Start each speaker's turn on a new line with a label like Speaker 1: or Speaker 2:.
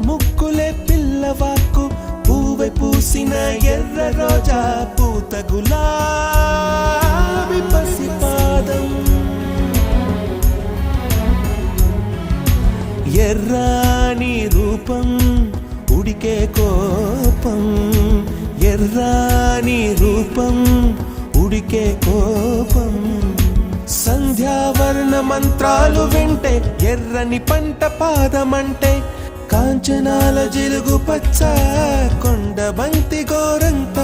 Speaker 1: ముక్కులే పిల్లవాకు పూవై పూసిన ఎర్ర రోజా పూత గులాబీ పసిపాదం ఎర్రాని రూపం ఉడికే కోపం ఎర్రాని రూపం ఉడికే కోపం సంధ్యావర్ణ మంత్రాలు వింటే ఎర్రని పంట పాదమంటే కాంచనాల జిలుగు పచ్చ కొండ బంతి గోరంత